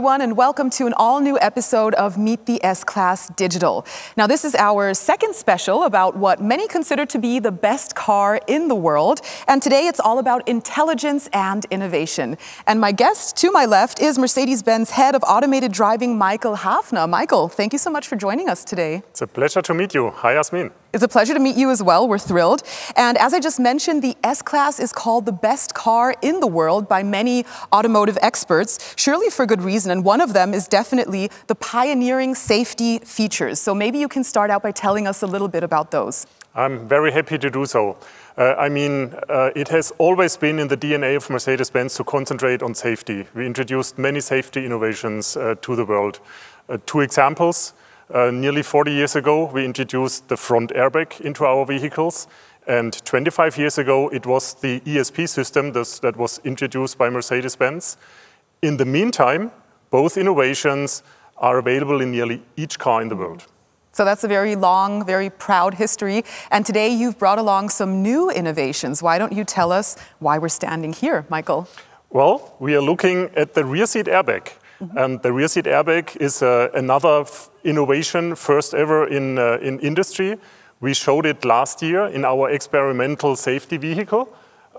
everyone, and welcome to an all-new episode of Meet the S-Class Digital. Now, this is our second special about what many consider to be the best car in the world, and today it's all about intelligence and innovation. And my guest to my left is Mercedes-Benz Head of Automated Driving, Michael Hoffner. Michael, thank you so much for joining us today. It's a pleasure to meet you. Hi, Yasmin. It's a pleasure to meet you as well. We're thrilled. And as I just mentioned, the S-Class is called the best car in the world by many automotive experts, surely for good reason. And one of them is definitely the pioneering safety features. So maybe you can start out by telling us a little bit about those. I'm very happy to do so. It has always been in the DNA of Mercedes-Benz to concentrate on safety. We introduced many safety innovations to the world. Two examples. Nearly 40 years ago, we introduced the front airbag into our vehicles. And 25 years ago, it was the ESP system that was introduced by Mercedes-Benz. In the meantime, both innovations are available in nearly each car in the world. So that's a very long, very proud history. And today you've brought along some new innovations. Why don't you tell us why we're standing here, Michael? Well, we are looking at the rear seat airbag. And the rear seat airbag is another innovation, first ever in industry. We showed it last year in our experimental safety vehicle,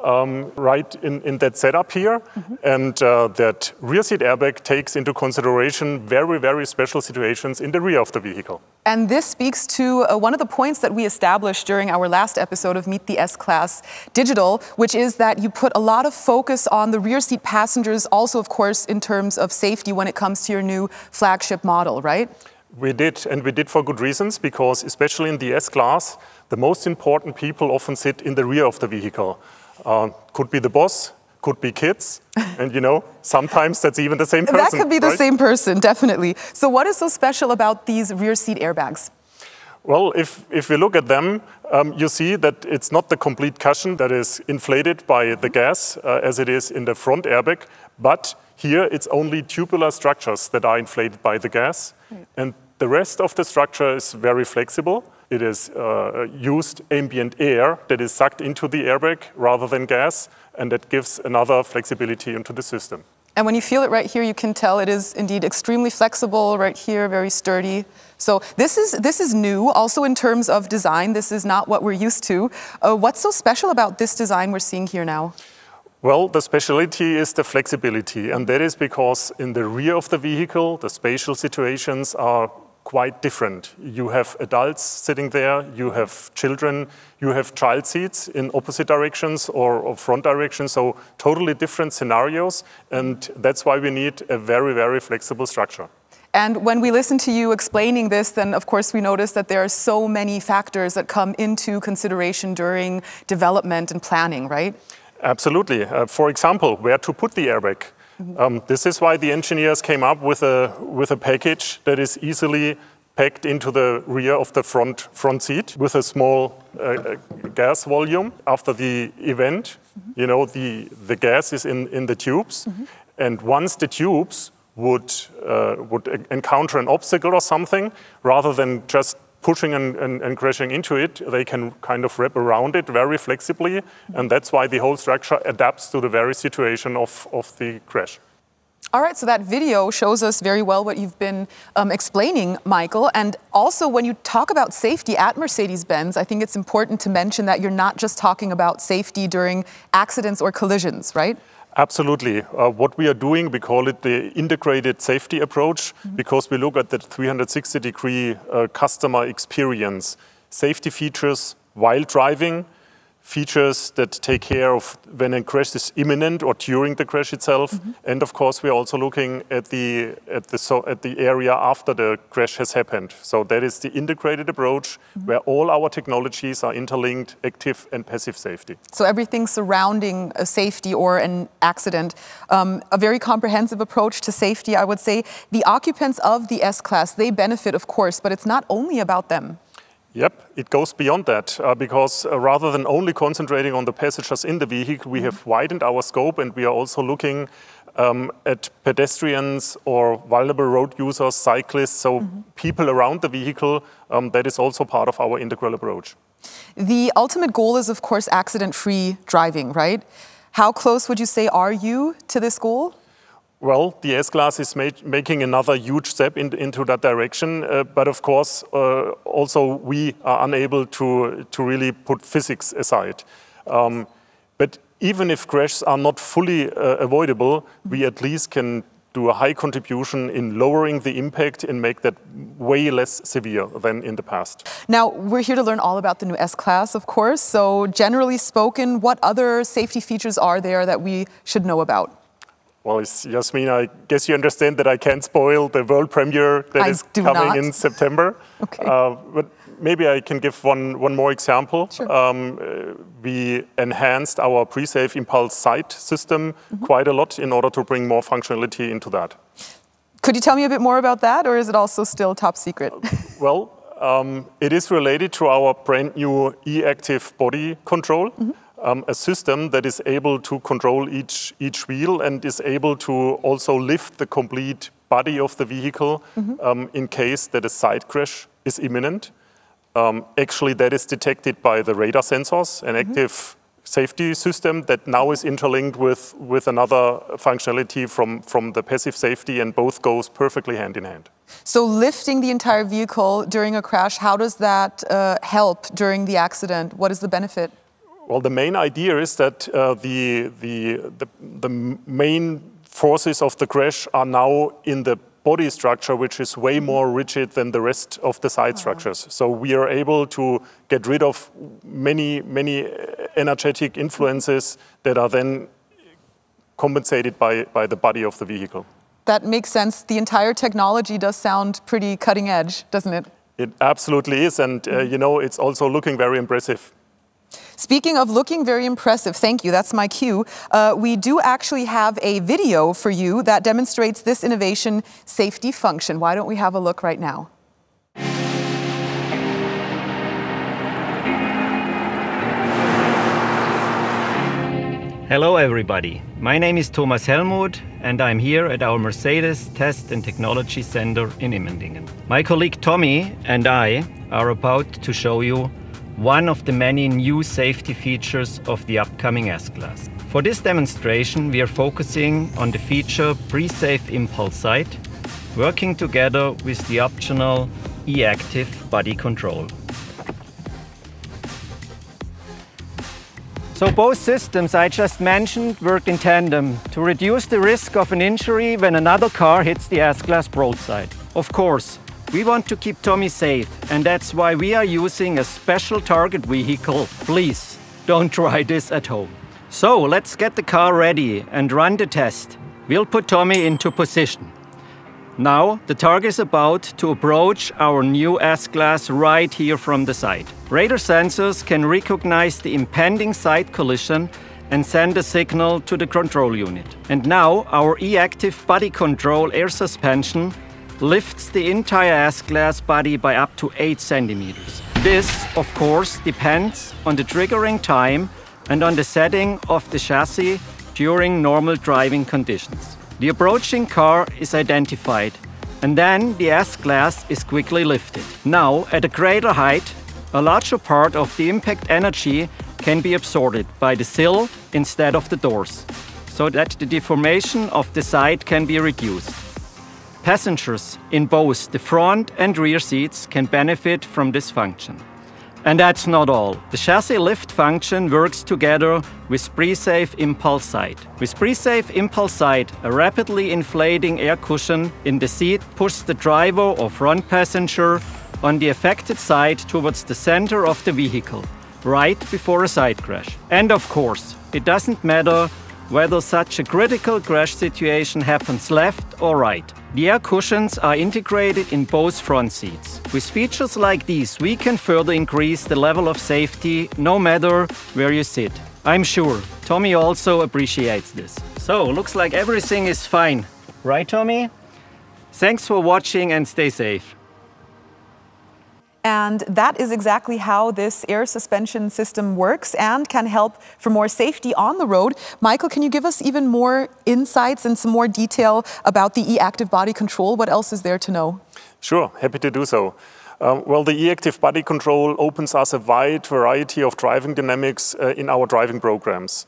right in that setup here. And that rear seat airbag takes into consideration very, very special situations in the rear of the vehicle. And this speaks to one of the points that we established during our last episode of Meet the S-Class Digital, which is that you put a lot of focus on the rear seat passengers, also, of course, in terms of safety when it comes to your new flagship model, right? We did, and we did for good reasons, because especially in the S-Class, the most important people often sit in the rear of the vehicle. Could be the boss, could be kids, and sometimes that's even the same person. That could be the same person, definitely. So what is so special about these rear seat airbags? Well, if we look at them, you see that it's not the complete cushion that is inflated by the gas, as it is in the front airbag, but here it's only tubular structures that are inflated by the gas, and the rest of the structure is very flexible. It is used ambient air that is sucked into the airbag rather than gas, and that gives another flexibility into the system. And when you feel it right here, you can tell it is indeed extremely flexible right here, very sturdy. So this is new, also in terms of design. This is not what we're used to. What's so special about this design we're seeing here now? Well, the speciality is the flexibility, and that is because in the rear of the vehicle, the spatial situations are quite different. You have adults sitting there, you have children, you have child seats in opposite directions or front directions, so totally different scenarios, and that's why we need a very, very flexible structure. And when we listen to you explaining this, then of course we notice that there are so many factors that come into consideration during development and planning, right? Absolutely. For example, where to put the airbag. This is why the engineers came up with a package that is easily packed into the rear of the front seat with a small gas volume. After the event, the gas is in the tubes, and once the tubes would encounter an obstacle or something, rather than just pushing and crashing into it, they can kind of wrap around it very flexibly, and that's why the whole structure adapts to the very situation of the crash. All right, so that video shows us very well what you've been explaining, Michael. And also, when you talk about safety at Mercedes-Benz, I think it's important to mention that you're not just talking about safety during accidents or collisions, right? Absolutely. What we are doing, we call it the integrated safety approach, because we look at the 360-degree customer experience. Safety features while driving, features that take care of when a crash is imminent or during the crash itself, and of course we are also looking at the area after the crash has happened. So that is the integrated approach where all our technologies are interlinked, active and passive safety. So everything surrounding a safety or an accident, a very comprehensive approach to safety, I would say. The occupants of the S-Class, they benefit, of course, but it's not only about them. Yep, it goes beyond that, because rather than only concentrating on the passengers in the vehicle, we have widened our scope, and we are also looking at pedestrians or vulnerable road users, cyclists, so people around the vehicle. That is also part of our integral approach. The ultimate goal is, of course, accident-free driving, right? How close would you say are you to this goal? Well, the S-Class is making another huge step into that direction, but of course, also we are unable to really put physics aside. But even if crashes are not fully avoidable, we at least can do a high contribution in lowering the impact and make that way less severe than in the past. Now, we're here to learn all about the new S-Class, of course. So generally spoken, what other safety features are there that we should know about? Well, Yasmin, I guess you understand that I can't spoil the world premiere that is coming in September. Okay. But maybe I can give one more example. Sure. We enhanced our pre-safe impulse sight system quite a lot in order to bring more functionality into that. Could you tell me a bit more about that, or is it also still top secret? Well, it is related to our brand new e-active body control. A system that is able to control each wheel and is able to also lift the complete body of the vehicle in case that a side crash is imminent. Actually, that is detected by the radar sensors, an active safety system that now is interlinked with another functionality from the passive safety, and both goes perfectly hand in hand. So lifting the entire vehicle during a crash, how does that help during the accident? What is the benefit? Well, the main idea is that the main forces of the crash are now in the body structure, which is way more rigid than the rest of the side structures. So we are able to get rid of many energetic influences that are then compensated by the body of the vehicle. That makes sense. The entire technology does sound pretty cutting edge, doesn't it? It absolutely is, and you know, it's also looking very impressive. Speaking of looking very impressive, thank you, that's my cue. We do actually have a video for you that demonstrates this innovation safety function. Why don't we have a look right now? Hello everybody, my name is Thomas Helmuth and I'm here at our Mercedes Test and Technology Center in Immendingen. My colleague Tommy and I are about to show you one of the many new safety features of the upcoming S-Class. For this demonstration, we are focusing on the feature Pre-Safe Impulse Sight, working together with the optional e-active body control. So both systems I just mentioned work in tandem to reduce the risk of an injury when another car hits the S-Class broadside. Of course, we want to keep Tommy safe, and that's why we are using a special target vehicle. Please, don't try this at home. So, let's get the car ready and run the test. We'll put Tommy into position. Now, the target is about to approach our new S-Class right here from the side. Radar sensors can recognize the impending side collision and send a signal to the control unit. And now, our e-active body control air suspension lifts the entire S-Class body by up to 8 centimeters. This, of course, depends on the triggering time and on the setting of the chassis during normal driving conditions. The approaching car is identified, and then the S-Class is quickly lifted. Now, at a greater height, a larger part of the impact energy can be absorbed by the sill instead of the doors, so that the deformation of the side can be reduced. Passengers in both the front and rear seats can benefit from this function. And that's not all. The chassis lift function works together with Pre-Safe Impulse Sight. With Pre-Safe Impulse Sight, a rapidly inflating air cushion in the seat pushes the driver or front passenger on the affected side towards the center of the vehicle, right before a side crash. And of course, it doesn't matter whether such a critical crash situation happens left or right. The air cushions are integrated in both front seats. With features like these, we can further increase the level of safety no matter where you sit. I'm sure Tommy also appreciates this. So, looks like everything is fine. Right, Tommy? Thanks for watching and stay safe. And that is exactly how this air suspension system works and can help for more safety on the road. Michael, can you give us even more insights and some more detail about the e-active body control? What else is there to know? Sure, happy to do so. Well, the e-active body control opens us a wide variety of driving dynamics in our driving programs.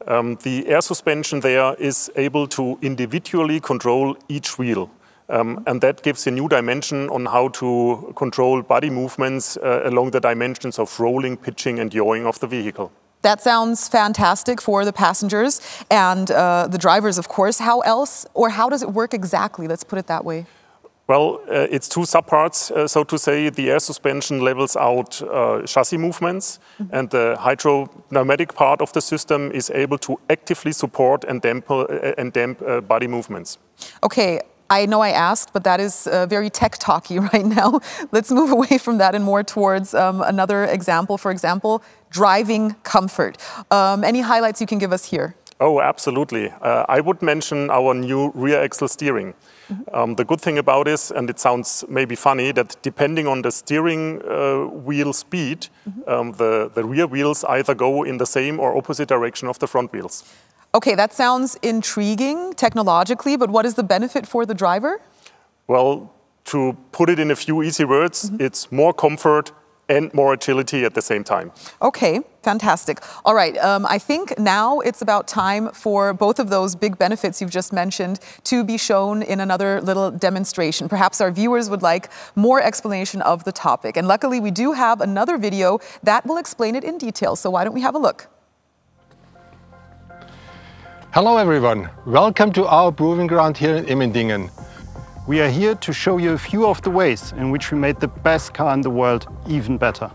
The air suspension there is able to individually control each wheel. And that gives a new dimension on how to control body movements along the dimensions of rolling, pitching, and yawing of the vehicle. That sounds fantastic for the passengers and the drivers, of course. How else, or how does it work exactly? Let's put it that way. Well, it's two subparts, so to say. The air suspension levels out chassis movements, and the hydropneumatic part of the system is able to actively support and damp body movements. Okay. I know I asked, but that is very tech-talky right now. Let's move away from that and more towards another example. For example, driving comfort. Any highlights you can give us here? Oh, absolutely. I would mention our new rear axle steering. The good thing about this, and it sounds maybe funny, that depending on the steering wheel speed, the rear wheels either go in the same or opposite direction of the front wheels. Okay, that sounds intriguing technologically, but what is the benefit for the driver? Well, to put it in a few easy words, it's more comfort and more agility at the same time. Okay, fantastic. All right, I think now it's about time for both of those big benefits you've just mentioned to be shown in another little demonstration. Perhaps our viewers would like more explanation of the topic. And luckily, we do have another video that will explain it in detail. So why don't we have a look? Hello everyone, welcome to our proving ground here in Immendingen. We are here to show you a few of the ways in which we made the best car in the world even better.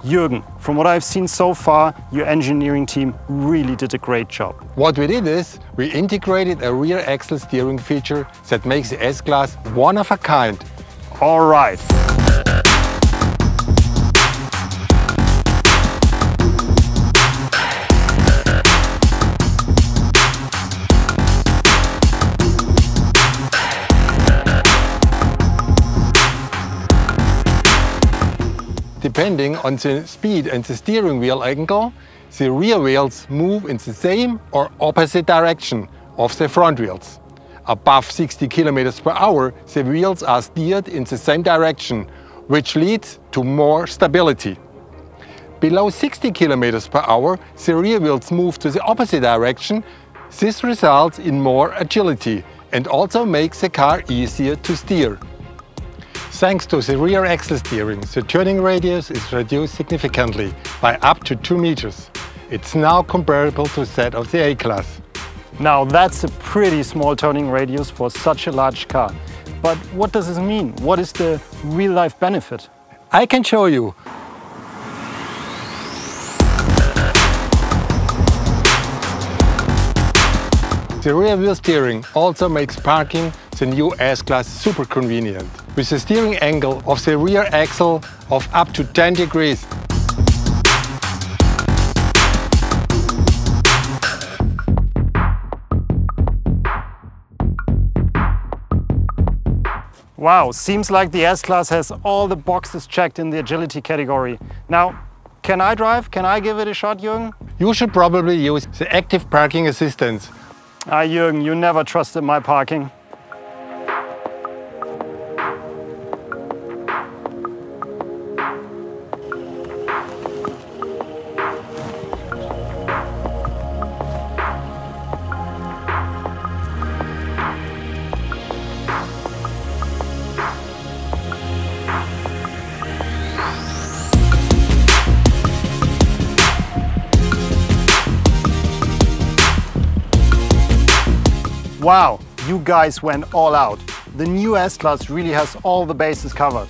Jürgen, from what I've seen so far, your engineering team really did a great job. What we did is, we integrated a rear axle steering feature that makes the S-Class one of a kind. All right. Depending on the speed and the steering wheel angle, the rear wheels move in the same or opposite direction of the front wheels. Above 60 km per hour, the wheels are steered in the same direction, which leads to more stability. Below 60 km per hour, the rear wheels move to the opposite direction. This results in more agility and also makes the car easier to steer. Thanks to the rear axle steering, the turning radius is reduced significantly by up to 2 meters. It's now comparable to that of the A-Class. Now that's a pretty small turning radius for such a large car. But what does this mean? What is the real-life benefit? I can show you. The rear wheel steering also makes parking the new S-Class super convenient, with a steering angle of the rear axle of up to 10 degrees. Wow, seems like the S-Class has all the boxes checked in the agility category. Now, can I drive? Can I give it a shot, Jürgen? You should probably use the active parking assistance. Ah, Jürgen, you never trusted my parking. Wow, you guys went all out. The new S-Class really has all the bases covered.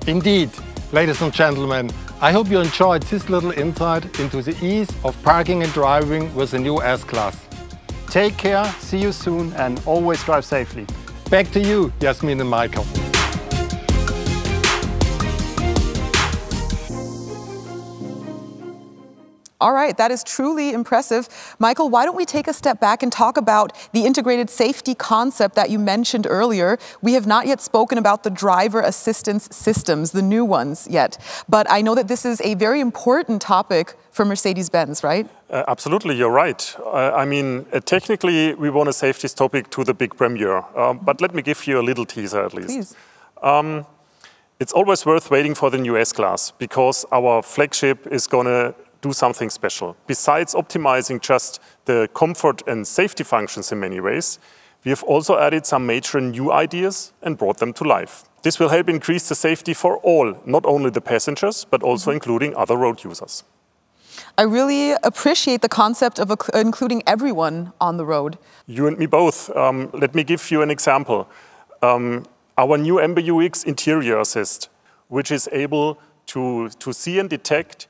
Indeed, ladies and gentlemen, I hope you enjoyed this little insight into the ease of parking and driving with the new S-Class. Take care, see you soon, and always drive safely. Back to you, Jasmin and Michael. All right, that is truly impressive. Michael, why don't we take a step back and talk about the integrated safety concept that you mentioned earlier? We have not yet spoken about the driver assistance systems, the new ones yet. But I know that this is a very important topic for Mercedes-Benz, right? Absolutely, you're right. I mean, technically, we want to save this topic to the big premiere. But let me give you a little teaser at least. Please. It's always worth waiting for the new S-Class because our flagship is going to do something special. Besides optimizing just the comfort and safety functions in many ways, we have also added some major new ideas and brought them to life. This will help increase the safety for all, not only the passengers, but also including other road users. I really appreciate the concept of including everyone on the road. You and me both. Let me give you an example. Our new Mbux interior assist, which is able to see and detect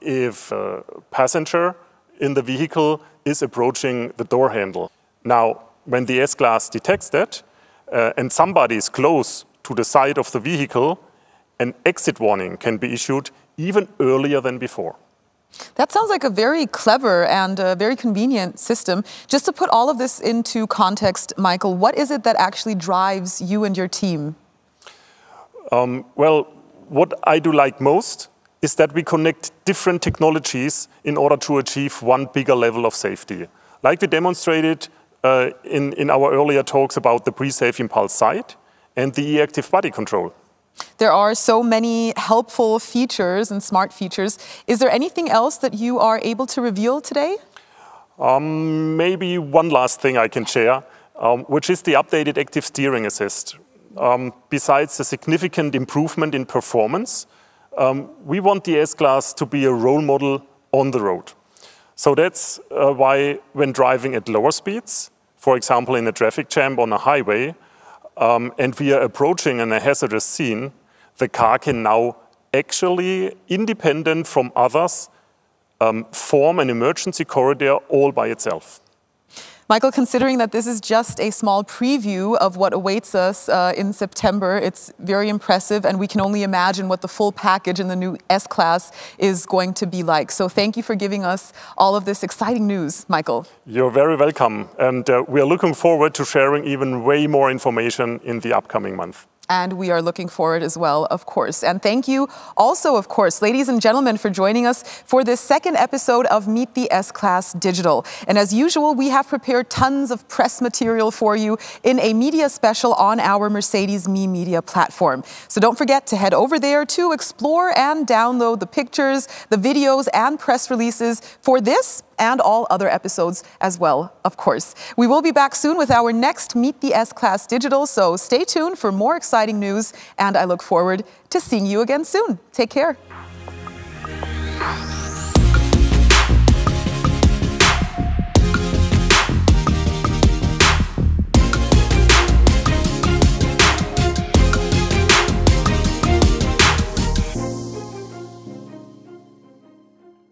if a passenger in the vehicle is approaching the door handle. Now, when the S-Class detects that and somebody is close to the side of the vehicle, an exit warning can be issued even earlier than before. That sounds like a very clever and a very convenient system. Just to put all of this into context, Michael, what is it that actually drives you and your team? Well, what I do like most is that we connect different technologies in order to achieve one bigger level of safety. Like we demonstrated in our earlier talks about the pre-safe impulse sight and the e-active body control. There are so many helpful features and smart features. Is there anything else that you are able to reveal today? Maybe one last thing I can share, which is the updated active steering assist. Besides the significant improvement in performance, we want the S-Class to be a role model on the road. So that's why when driving at lower speeds, for example in a traffic jam on a highway, and we are approaching a hazardous scene, the car can now actually, independent from others, form an emergency corridor all by itself. Michael, considering that this is just a small preview of what awaits us in September, it's very impressive, and we can only imagine what the full package in the new S-Class is going to be like. So thank you for giving us all of this exciting news, Michael. You're very welcome, and we are looking forward to sharing even way more information in the upcoming month. And we are looking forward as well, of course. And thank you also, of course, ladies and gentlemen, for joining us for this second episode of Meet the S-Class Digital. And as usual, we have prepared tons of press material for you in a media special on our Mercedes Me Media platform. So don't forget to head over there to explore and download the pictures, the videos, and press releases for this and all other episodes as well, of course. We will be back soon with our next Meet the S-Class Digital, so stay tuned for more exciting news, and I look forward to seeing you again soon. Take care.